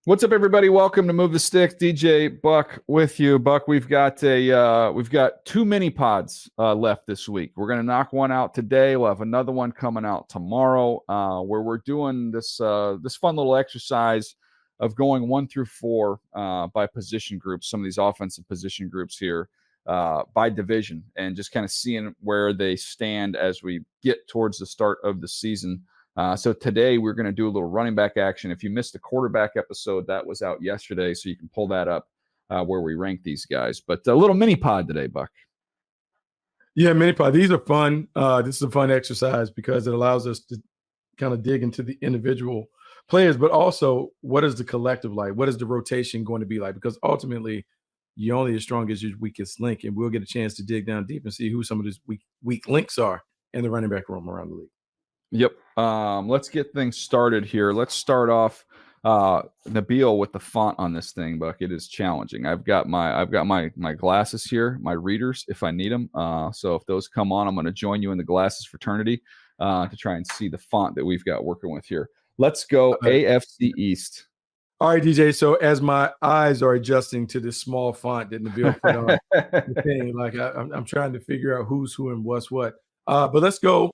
What's up, everybody? Welcome to Move the Sticks. DJ Buck with you. Buck, we've got two mini pods left this week. We're gonna knock one out today. We'll have another one coming out tomorrow, where we're doing this fun little exercise of going 1 through 4 by position groups. Some of these offensive position groups here by division, and just kind of seeing where they stand as we get towards the start of the season. So today we're going to do a little running back action. If you missed the quarterback episode, that was out yesterday, so you can pull that up where we rank these guys. But a little mini pod today, Buck. Yeah, mini pod. These are fun. This is a fun exercise because it allows us to kind of dig into the individual players, but also what is the collective like? What is the rotation going to be like? Because ultimately, you're only as strong as your weakest link, and we'll get a chance to dig down deep and see who some of these weak links are in the running back room around the league. Yep. Let's get things started here. Let's start off Nabil with the font on this thing, Buck. It is challenging. I've got my glasses here, my readers, if I need them. So if those come on, I'm going to join you in the glasses fraternity to try and see the font that we've got working with here. Let's go AFC East. All right, DJ. So as my eyes are adjusting to this small font that Nabil put on the thing, like I'm trying to figure out who's who and what's what. But let's go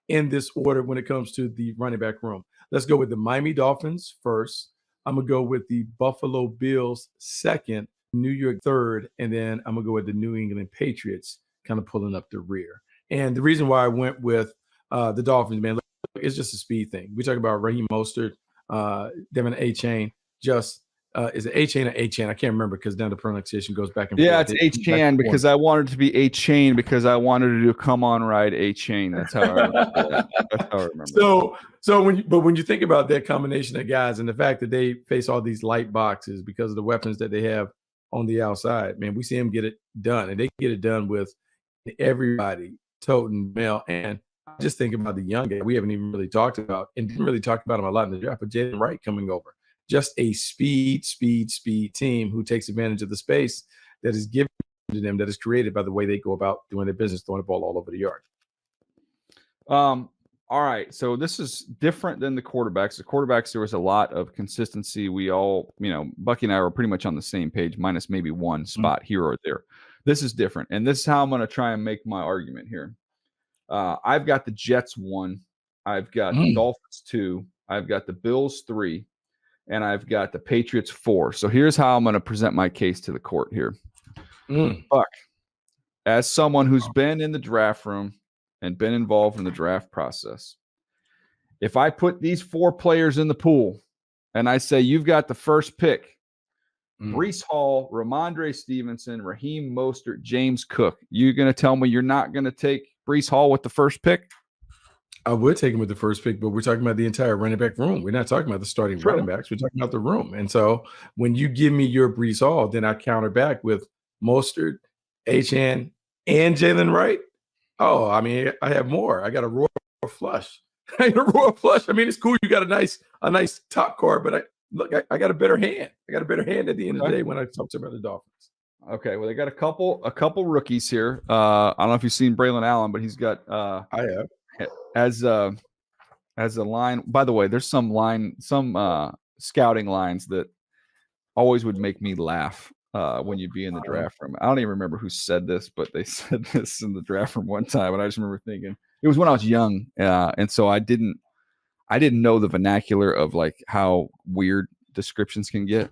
in this order when it comes to the running back room. Let's go with the Miami Dolphins first. I'm going to go with the Buffalo Bills second, New York third, and then I'm going to go with the New England Patriots kind of pulling up the rear. And the reason why I went with the Dolphins, man, look, it's just a speed thing. We talk about Raheem Mostert, Devin A-Chain, just is it A-Chain or A-Chain? I can't remember because now the pronunciation goes back and forth. Yeah, it's A-Chain because I wanted it to be A-Chain because I wanted to do Come On Ride A-Chain. That's how I remember. That's how I remember. So when you think about that combination of guys and the fact that they face all these light boxes because of the weapons that they have on the outside, man, we see them get it done, and they get it done with everybody toting male. And I just think about the young guy we haven't even really talked about and didn't really talk about him a lot in the draft, but Jalen Wright coming over. Just a speed team who takes advantage of the space that is given to them, that is created by the way they go about doing their business, throwing the ball all over the yard. All right. So this is different than the quarterbacks. The quarterbacks, there was a lot of consistency. We all, Bucky and I were pretty much on the same page, minus maybe one spot here or there. This is different. And this is how I'm going to try and make my argument here. I've got the Jets 1. I've got the Dolphins 2. I've got the Bills 3. And I've got the Patriots 4. So here's how I'm going to present my case to the court here. Buck, as someone who's been in the draft room and been involved in the draft process, if I put these 4 players in the pool and I say, you've got the first pick, Breece Hall, Ramondre Stevenson, Raheem Mostert, James Cook, you're going to tell me you're not going to take Breece Hall with the first pick? I would take him with the first pick, but we're talking about the entire running back room. We're not talking about the starting running backs. We're talking about the room. And so when you give me your Breece Hall, then I counter back with Mostert, Achane, and Jalen Wright. Oh, I mean, I have more. I got a royal flush. I mean, it's cool. You got a nice top card, but I got a better hand. I got a better hand at the end of the day when I talk about the Dolphins. Okay, well, they got a couple rookies here. I don't know if you've seen Braylon Allen, but he's got I have. As a line, by the way, there's some scouting lines that always would make me laugh when you'd be in the draft room. I don't even remember who said this, but they said this in the draft room one time, and I just remember thinking it was when I was young, and so I didn't know the vernacular of like how weird descriptions can get.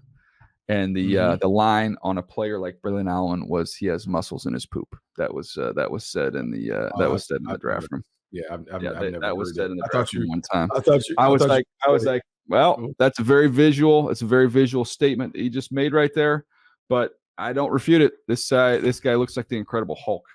And the line on a player like Braylon Allen was he has muscles in his poop. That was said in the draft room. Yeah, I've never that was said in the draft room one time. I was like, well, that's a very visual. It's a very visual statement that you just made right there. But I don't refute it. This guy looks like the Incredible Hulk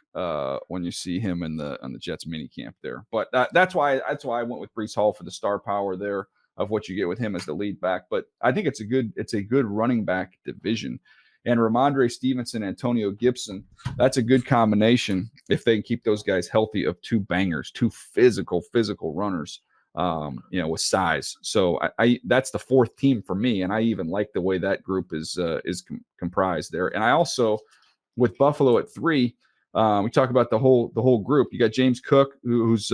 when you see him on the Jets mini camp there. But that's why I went with Breece Hall for the star power there of what you get with him as the lead back. But I think it's a good running back division. And Ramondre Stevenson, Antonio Gibson, that's a good combination if they can keep those guys healthy of 2 bangers, 2 physical runners, with size. So I that's the 4th team for me, and I even like the way that group is comprised there. And I also, with Buffalo at 3, we talk about the whole group. You got James Cook, who's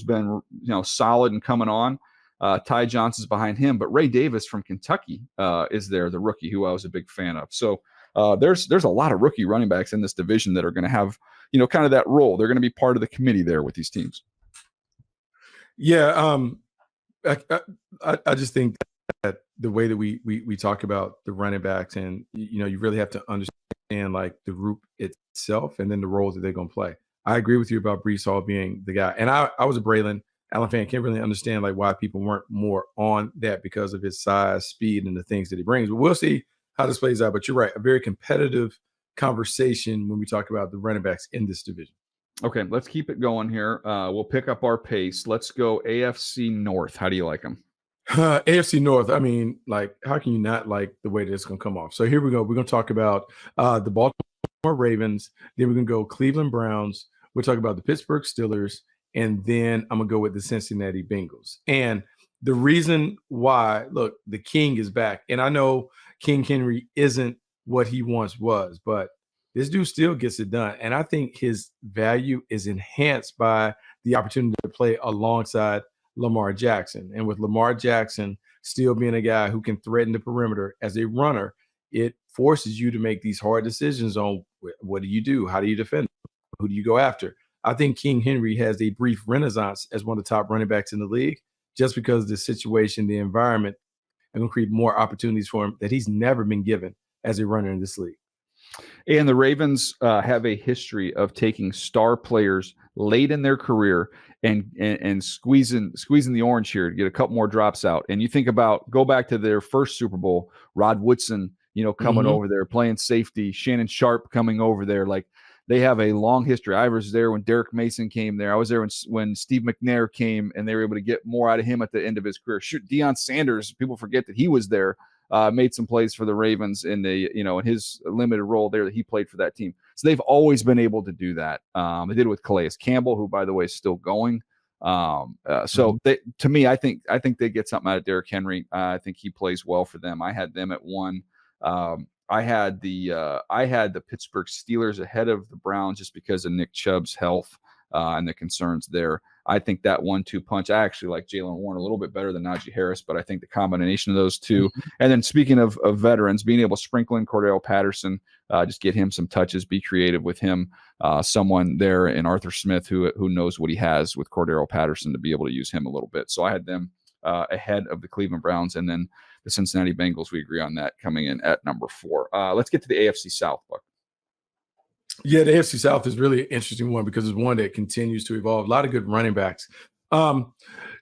been solid and coming on. Ty Johnson's behind him, but Ray Davis from Kentucky is there, the rookie who I was a big fan of. So there's a lot of rookie running backs in this division that are going to have, kind of that role. They're going to be part of the committee there with these teams. Yeah, I just think that the way that we talk about the running backs, and you really have to understand like the group itself and then the roles that they're going to play. I agree with you about Breece Hall being the guy, and I was a Braylon Allen fan. Can't really understand like why people weren't more on that because of his size, speed, and the things that he brings. But we'll see how this plays out. But you're right, a very competitive conversation when we talk about the running backs in this division. Okay, let's keep it going here. We'll pick up our pace. Let's go AFC North. How do you like them? AFC North, I mean, like, how can you not like the way that it's going to come off? So here we go. We're going to talk about the Baltimore Ravens. Then we're going to go Cleveland Browns. We'll talk about the Pittsburgh Steelers. And then I'm going to go with the Cincinnati Bengals. And the reason why, look, the King is back. And I know King Henry isn't what he once was, but this dude still gets it done. And I think his value is enhanced by the opportunity to play alongside Lamar Jackson. And with Lamar Jackson still being a guy who can threaten the perimeter as a runner, it forces you to make these hard decisions on what do you do? How do you defend? Who do you go after? I think King Henry has a brief renaissance as one of the top running backs in the league just because of the situation, the environment, and going to create more opportunities for him that he's never been given as a runner in this league. And the Ravens have a history of taking star players late in their career and squeezing the orange here to get a couple more drops out. And you think about, go back to their first Super Bowl, Rod Woodson, coming over there, playing safety, Shannon Sharp coming over there. Like, they have a long history. I was there when Derek Mason came there. I was there when Steve McNair came, and they were able to get more out of him at the end of his career. Shoot, Deion Sanders, people forget that he was there. Made some plays for the Ravens in in his limited role there that he played for that team. So they've always been able to do that. They did it with Calais Campbell, who, by the way, is still going. To me, I think they get something out of Derrick Henry. I think he plays well for them. I had them at 1. I had the Pittsburgh Steelers ahead of the Browns just because of Nick Chubb's health and the concerns there. I think that 1-2 punch, I actually like Jaylen Warren a little bit better than Najee Harris, but I think the combination of those two. And then speaking of veterans, being able to sprinkle in Cordell Patterson, just get him some touches, be creative with him. Someone there in Arthur Smith who knows what he has with Cordell Patterson to be able to use him a little bit. So I had them ahead of the Cleveland Browns, and then the Cincinnati Bengals, we agree on that, coming in at number 4. Let's get to the AFC South, Buck. Yeah, the AFC South is really an interesting one because it's one that continues to evolve. A lot of good running backs.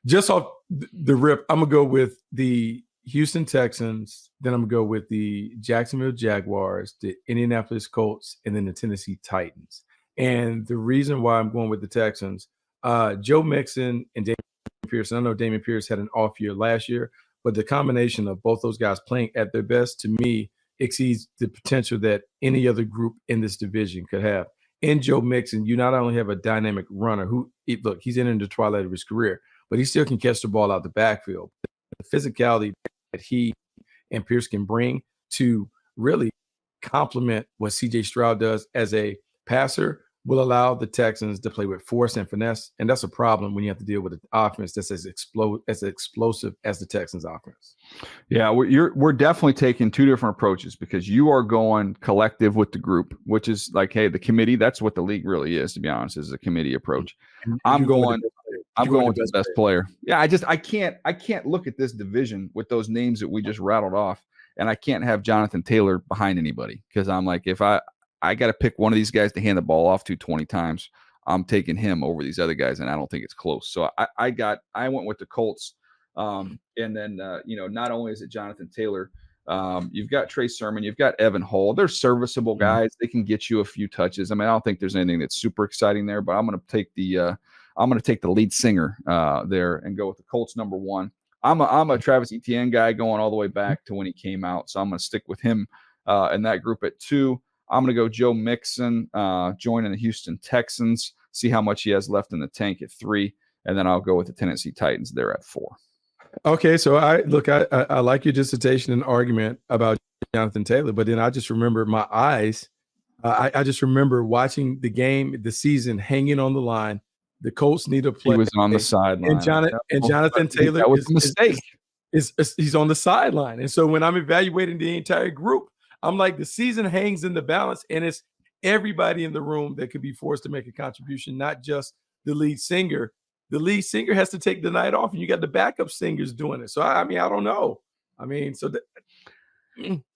Just off the rip, I'm going to go with the Houston Texans. Then I'm going to go with the Jacksonville Jaguars, the Indianapolis Colts, and then the Tennessee Titans. And the reason why I'm going with the Texans, Joe Mixon and Dameon Pierce. I know Dameon Pierce had an off year last year, but the combination of both those guys playing at their best, to me, exceeds the potential that any other group in this division could have. In Joe Mixon, you not only have a dynamic runner who, look, he's in the twilight of his career, but he still can catch the ball out the backfield. The physicality that he and Pierce can bring to really complement what C.J. Stroud does as a passer will allow the Texans to play with force and finesse, and that's a problem when you have to deal with an offense that's as explosive as the Texans' offense. Yeah, we're definitely taking two different approaches because you are going collective with the group, which is like, hey, the committee. That's what the league really is, to be honest, is a committee approach. I'm going with the best player. Yeah, I can't look at this division with those names that we just rattled off, and I can't have Jonathan Taylor behind anybody because I'm like, if I got to pick one of these guys to hand the ball off to 20 times. I'm taking him over these other guys, and I don't think it's close. So I went with the Colts. And then, not only is it Jonathan Taylor, you've got Trey Sermon, you've got Evan Hull. They're serviceable guys. They can get you a few touches. I mean, I don't think there's anything that's super exciting there, but I'm going to take the lead singer there and go with the Colts number 1. I'm a Travis Etienne guy going all the way back to when he came out. So I'm going to stick with him in that group at 2. I'm going to go Joe Mixon, joining the Houston Texans, see how much he has left in the tank at 3, and then I'll go with the Tennessee Titans there at 4. Okay, so I like your dissertation and argument about Jonathan Taylor, but then I just remember my eyes. I just remember watching the game, the season hanging on the line The Colts need a He play. was on the sideline. And Jonathan Taylor that was a mistake. He's on the sideline. And so when I'm evaluating the entire group, I'm like, the season hangs in the balance, and it's everybody in the room that could be forced to make a contribution, not just the lead singer. The lead singer has to take the night off, and you got the backup singers doing it. So I mean, I don't know. I mean, so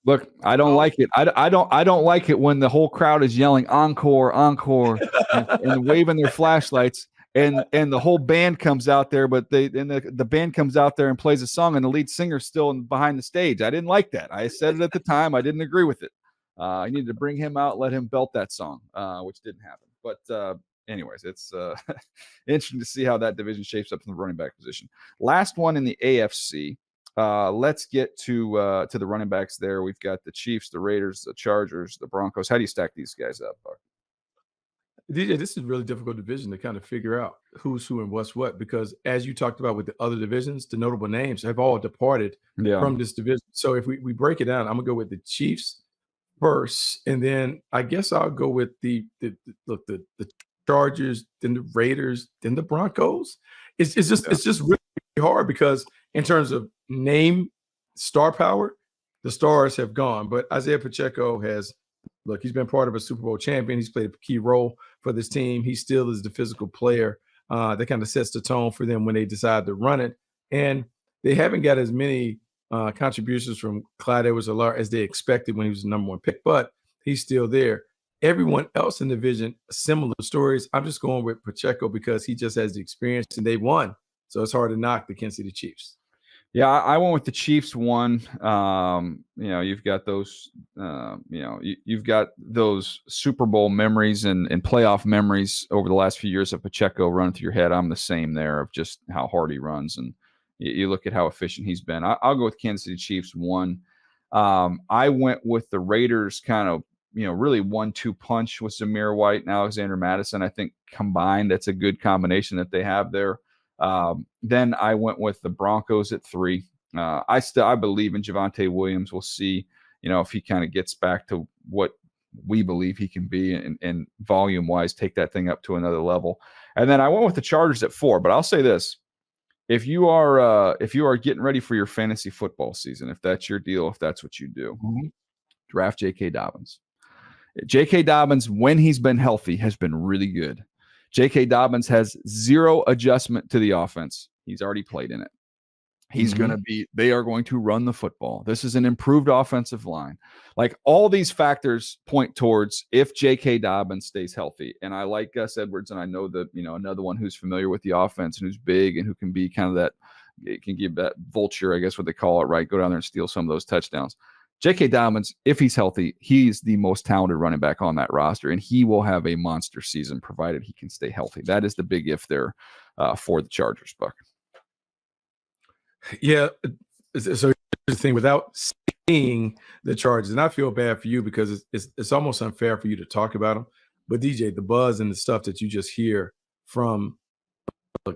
look, I don't like it. I don't like it when the whole crowd is yelling encore, encore, and waving their flashlights, and the whole band comes out there, but the band comes out there and plays a song, and the lead singer's still behind the stage. I didn't like that. I said it at the time. I didn't agree with it. I needed to bring him out, let him belt that song, which didn't happen. But anyways, it's interesting to see how that division shapes up in the running back position. Last one in the AFC. Let's get to the running backs there. We've got the Chiefs, the Raiders, the Chargers, the Broncos. How do you stack these guys up, Buck? DJ, this is a really difficult division to kind of figure out who's who and what's what, because as you talked about with the other divisions, the notable names have all departed from this division. So if we break it down, I'm gonna go with the Chiefs first, and then I guess I'll go with the Chargers, then the Raiders, then the Broncos. It's just really hard because in terms of name star power, the stars have gone. But Isaiah Pacheco he's been part of a Super Bowl champion. He's played a key role for this team. He still is the physical player that kind of sets the tone for them when they decide to run it. And they haven't got as many contributions from Clyde Edwards-Helaire as they expected when he was the number one pick, but he's still there. Everyone else in the division, similar stories. I'm just going with Pacheco because he just has the experience and they won. So it's hard to knock the Kansas City Chiefs. Yeah, I went with the Chiefs one. You've got those, you've got those Super Bowl memories and playoff memories over the last few years of Pacheco running through your head. I'm the same there of just how hard he runs. And you look at how efficient he's been. I'll go with Kansas City Chiefs one. I went with the Raiders kind of, really 1-2 punch with Zamir White and Alexander Mattison. I think combined, that's a good combination that they have there. Then I went with the Broncos at 3. I believe in Javonte Williams. We'll see, if he kind of gets back to what we believe he can be and volume wise, take that thing up to another level. And then I went with the Chargers at 4, but I'll say this. If you are getting ready for your fantasy football season, if that's your deal, if that's what you do, draft J.K. Dobbins. J.K. Dobbins, when he's been healthy, has been really good. J.K. Dobbins has zero adjustment to the offense. He's already played in it. He's they are going to run the football. This is an improved offensive line. Like, all these factors point towards if J.K. Dobbins stays healthy. And I like Gus Edwards, and I know that, another one who's familiar with the offense and who's big and who can be kind of that, it can give that vulture, I guess what they call it, right? Go down there and steal some of those touchdowns. J.K. Dobbins, if he's healthy, he's the most talented running back on that roster, and he will have a monster season provided he can stay healthy. That is the big if there for the Chargers, Buck. Yeah. So here's the thing, without seeing the Chargers, and I feel bad for you because it's almost unfair for you to talk about them. But DJ, the buzz and the stuff that you just hear from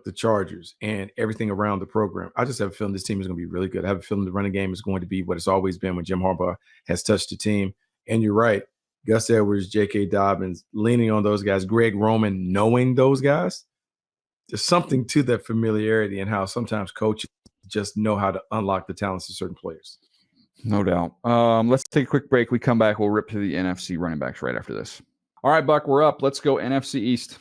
the Chargers and everything around the program, I just have a feeling this team is going to be really good. I have a feeling the running game is going to be what it's always been when Jim Harbaugh has touched the team. And you're right, Gus Edwards, J.K. Dobbins, leaning on those guys, Greg Roman, knowing those guys. There's something to that familiarity and how sometimes coaches just know how to unlock the talents of certain players. No doubt. Let's take a quick break. We come back. We'll rip to the NFC running backs right after this. All right, Buck, we're up. Let's go NFC East.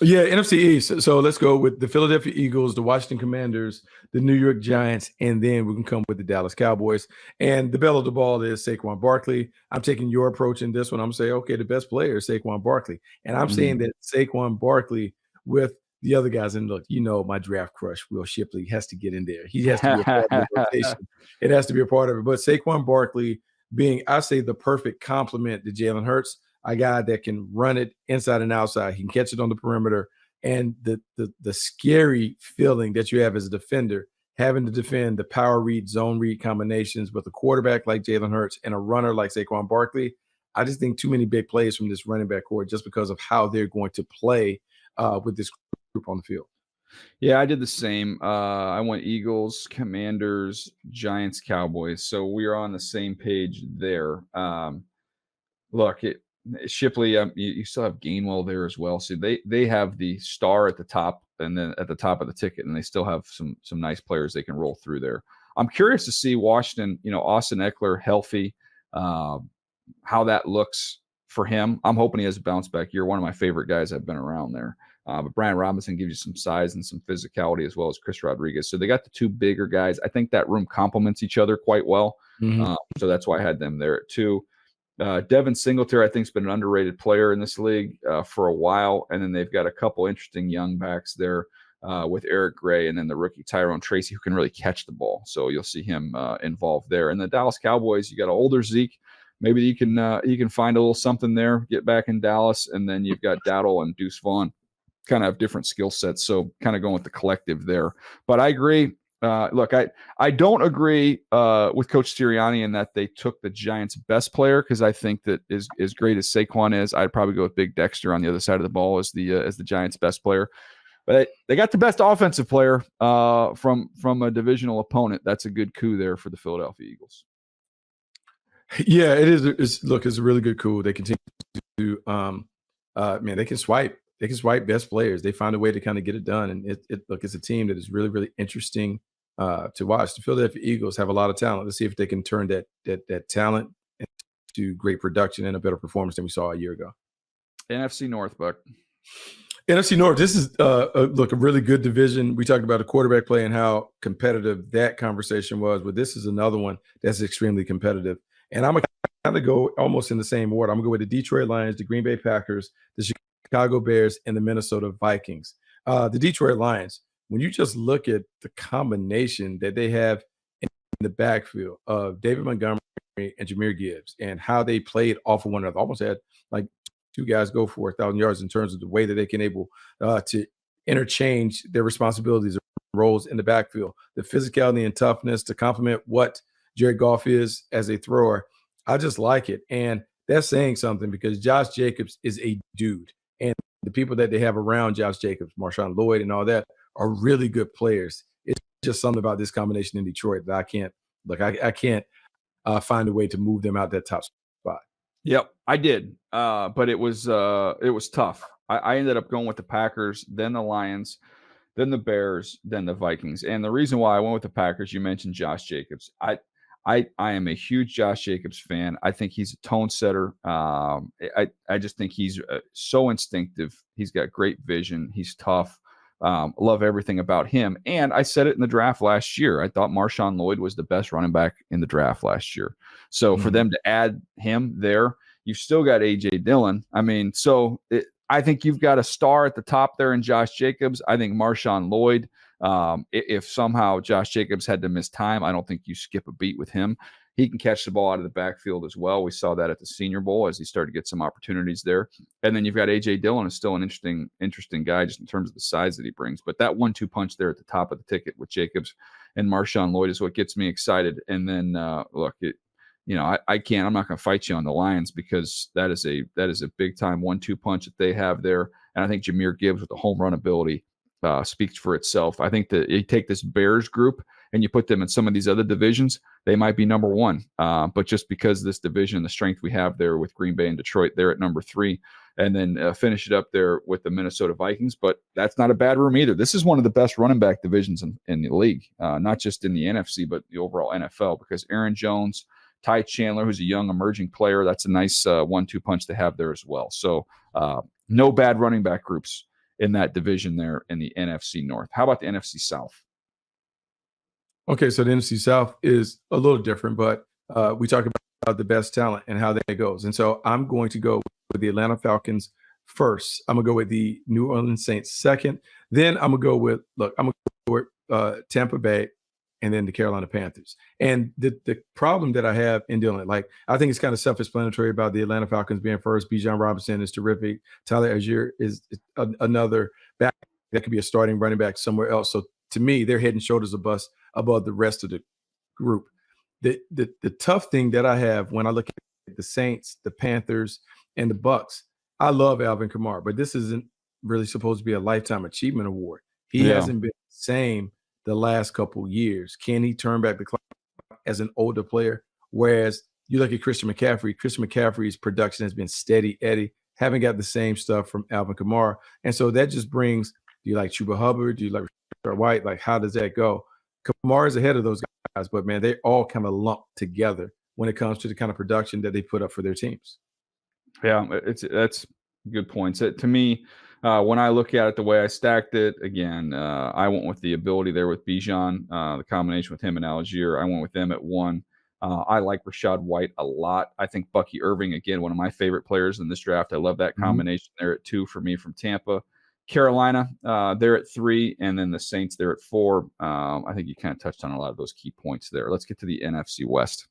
Yeah, NFC East. So let's go with the Philadelphia Eagles, the Washington Commanders, the New York Giants, and then we can come with the Dallas Cowboys. And the belle of the ball is Saquon Barkley. I'm taking your approach in this one. I'm saying, okay, the best player is Saquon Barkley. And I'm saying that Saquon Barkley with the other guys, and look, my draft crush, Will Shipley, has to get in there. He has to be a part of the rotation. It has to be a part of it. But Saquon Barkley being, I say, the perfect complement to Jalen Hurts, a guy that can run it inside and outside. He can catch it on the perimeter. And the scary feeling that you have as a defender, having to defend the power read, zone read combinations with a quarterback like Jalen Hurts and a runner like Saquon Barkley. I just think too many big plays from this running back core just because of how they're going to play with this group on the field. Yeah, I did the same. I went Eagles, Commanders, Giants, Cowboys. So we are on the same page there. Look, Shipley, you still have Gainwell there as well. So they have the star at the top, and then at the top of the ticket, and they still have some nice players they can roll through there. I'm curious to see Washington, Austin Eckler healthy, how that looks for him. I'm hoping he has a bounce back year. One of my favorite guys I've been around there. But Brian Robinson gives you some size and some physicality, as well as Chris Rodriguez. So they got the two bigger guys. I think that room complements each other quite well. So that's why I had them there at 2. Devin Singletary, I think, has been an underrated player in this league for a while. And then they've got a couple interesting young backs there with Eric Gray, and then the rookie Tyrone Tracy, who can really catch the ball. So you'll see him involved there. And the Dallas Cowboys, you got an older Zeke. Maybe you can find a little something there, get back in Dallas. And then you've got Dowdle and Deuce Vaughn, kind of have different skill sets. So kind of going with the collective there. But I agree. Look, I don't agree with Coach Sirianni in that they took the Giants' best player, because I think that as great as Saquon is, I'd probably go with Big Dexter on the other side of the ball as the Giants' best player. But they got the best offensive player from a divisional opponent. That's a good coup there for the Philadelphia Eagles. Yeah, it is. It's a really good coup. They continue to they can swipe. They can swipe best players. They find a way to kind of get it done. And it's a team that is really, really interesting to watch. The Philadelphia Eagles have a lot of talent. Let's see if they can turn that talent into great production and a better performance than we saw a year ago. NFC North, Buck. NFC North, this is a really good division. We talked about a quarterback play and how competitive that conversation was, but this is another one that's extremely competitive. And I'm going to kind of go almost in the same order. I'm going to go with the Detroit Lions, the Green Bay Packers, the Chicago Bears, and the Minnesota Vikings. The Detroit Lions, when you just look at the combination that they have in the backfield of David Montgomery and Jahmyr Gibbs, and how they played off of one another, almost had like two guys go for 1,000 yards in terms of the way that they can able to interchange their responsibilities and roles in the backfield, the physicality and toughness to complement what Jared Goff is as a thrower. I just like it. And that's saying something, because Josh Jacobs is a dude. And the people that they have around Josh Jacobs, Marshawn Lloyd and all that, are really good players. It's just something about this combination in Detroit that I can't find a way to move them out that top spot. Yep, I did. But it was tough. I ended up going with the Packers, then the Lions, then the Bears, then the Vikings. And the reason why I went with the Packers, you mentioned Josh Jacobs. I am a huge Josh Jacobs fan. I think he's a tone setter. I just think he's so instinctive. He's got great vision. He's tough. Love everything about him. And I said it in the draft last year. I thought Marshawn Lloyd was the best running back in the draft last year. So for them to add him there, you've still got A.J. Dillon. I mean, I think you've got a star at the top there in Josh Jacobs. I think Marshawn Lloyd, if somehow Josh Jacobs had to miss time, I don't think you skip a beat with him. He can catch the ball out of the backfield as well. We saw that at the Senior Bowl as he started to get some opportunities there. And then you've got A.J. Dillon, is still an interesting guy just in terms of the size that he brings. But that 1-2 punch there at the top of the ticket with Jacobs and Marshawn Lloyd is what gets me excited. And then I'm not going to fight you on the Lions, because that is a big time 1-2 punch that they have there. And I think Jahmyr Gibbs with the home run ability speaks for itself. I think that you take this Bears group and you put them in some of these other divisions, they might be number 1. But just because of this division and the strength we have there with Green Bay and Detroit, they're at number 3. And then finish it up there with the Minnesota Vikings. But that's not a bad room either. This is one of the best running back divisions in the league, not just in the NFC, but the overall NFL, because Aaron Jones, Ty Chandler, who's a young emerging player, that's a nice 1-2 punch to have there as well. So no bad running back groups in that division there in the NFC North. How about the NFC South? Okay, so the NFC South is a little different, but we talk about the best talent and how that goes. And so I'm going to go with the Atlanta Falcons first. I'm going to go with the New Orleans Saints second. Then I'm going to go with Tampa Bay, and then the Carolina Panthers. And the problem that I have in dealing, I think it's kind of self-explanatory about the Atlanta Falcons being first. Bijan Robinson is terrific. Tyler Algier is another back that could be a starting running back somewhere else. So to me, they're head and shoulders above the rest of the group. The tough thing that I have when I look at the Saints, the Panthers, and the Bucks, I love Alvin Kamara, but this isn't really supposed to be a lifetime achievement award. He hasn't been the same the last couple years. Can he turn back the clock as an older player? Whereas you look at Christian McCaffrey. Christian McCaffrey's production has been steady Eddie. Haven't got the same stuff from Alvin Kamara. And so that just brings, do you like Chuba Hubbard? Do you like Rashard White? Like, how does that go? Kamara's ahead of those guys, but man, they all kind of lump together when it comes to the kind of production that they put up for their teams. Yeah, that's good points. To me, when I look at it, the way I stacked it, again, I went with the ability there with Bijan, the combination with him and Algier. I went with them at 1. I like Rashad White a lot. I think Bucky Irving, again, one of my favorite players in this draft. I love that combination there at 2 for me from Tampa. Carolina, they're at 3, and then the Saints, they're at 4. I think you kind of touched on a lot of those key points there. Let's get to the NFC West.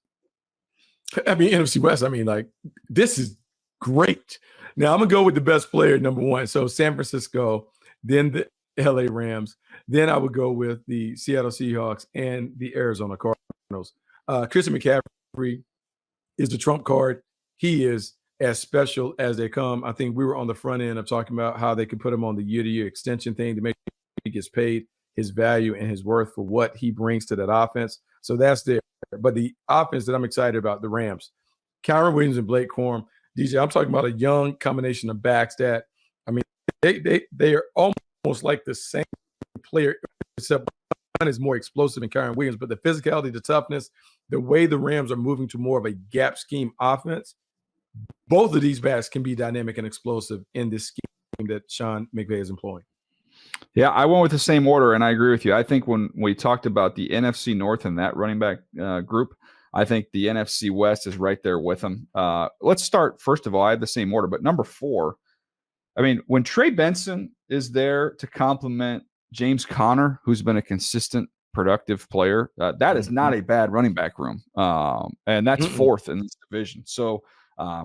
I mean, NFC West, I mean, like, this is great. Now, I'm going to go with the best player, number 1. So San Francisco, then the LA Rams. Then I would go with the Seattle Seahawks and the Arizona Cardinals. Christian McCaffrey is the trump card. He is as special as they come. I think we were on the front end of talking about how they could put him on the year-to-year extension thing to make sure he gets paid his value and his worth for what he brings to that offense. So that's there. But the offense that I'm excited about, the Rams, Kyron Williams and Blake Corum. DJ, I'm talking about a young combination of backs that, I mean, they are almost like the same player, except one is more explosive than Kyron Williams. But the physicality, the toughness, the way the Rams are moving to more of a gap scheme offense, both of these backs can be dynamic and explosive in this scheme that Sean McVay is employing. Yeah, I went with the same order, and I agree with you. I think when we talked about the NFC North and that running back group, I think the NFC West is right there with them. Let's start, first of all, I had the same order, but number 4, I mean, when Trey Benson is there to complement James Conner, who's been a consistent, productive player, that is not a bad running back room. And that's 4th in this division. So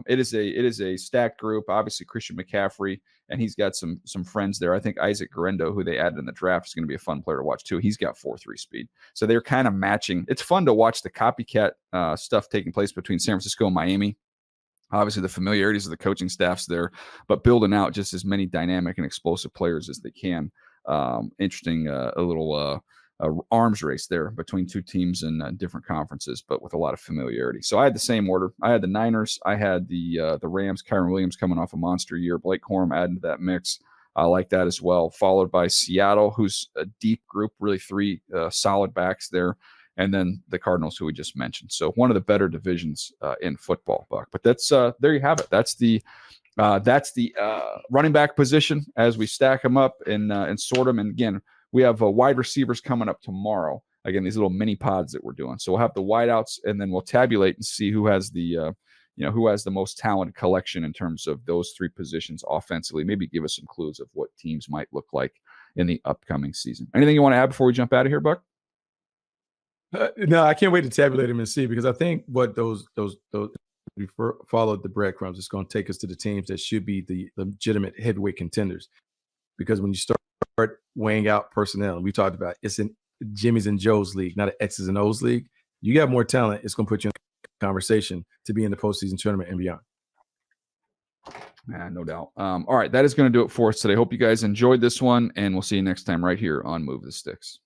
it is a stacked group. Obviously, Christian McCaffrey, and he's got some friends there. I think Isaac Garendo, who they added in the draft, is going to be a fun player to watch too. He's got 4.3 speed. So they're kind of matching. It's fun to watch the copycat stuff taking place between San Francisco and Miami. Obviously, the familiarities of the coaching staffs there, but building out just as many dynamic and explosive players as they can. Interesting, a little arms race there between 2 teams in different conferences, but with a lot of familiarity. So I had the same order. I had the Niners. I had the Rams, Kyron Williams coming off a monster year. Blake Corum adding to that mix. I like that as well. Followed by Seattle, who's a deep group, really 3 solid backs there. And then the Cardinals, who we just mentioned. So one of the better divisions in football, Buck. But that's there you have it. That's the running back position as we stack them up and sort them. And again, we have wide receivers coming up tomorrow. Again, these little mini pods that we're doing. So we'll have the wideouts, and then we'll tabulate and see who has the who has the most talented collection in terms of those 3 positions offensively. Maybe give us some clues of what teams might look like in the upcoming season. Anything you want to add before we jump out of here, Buck? No, I can't wait to tabulate them and see, because I think what those we followed the breadcrumbs. It's going to take us to the teams that should be the legitimate heavyweight contenders. Because when you start weighing out personnel, and we talked about it's in Jimmy's and Joe's league, not an X's and O's league. You got more talent. It's going to put you in conversation to be in the postseason tournament and beyond. No doubt. All right, that is going to do it for us today. Hope you guys enjoyed this one, and we'll see you next time right here on Move the Sticks.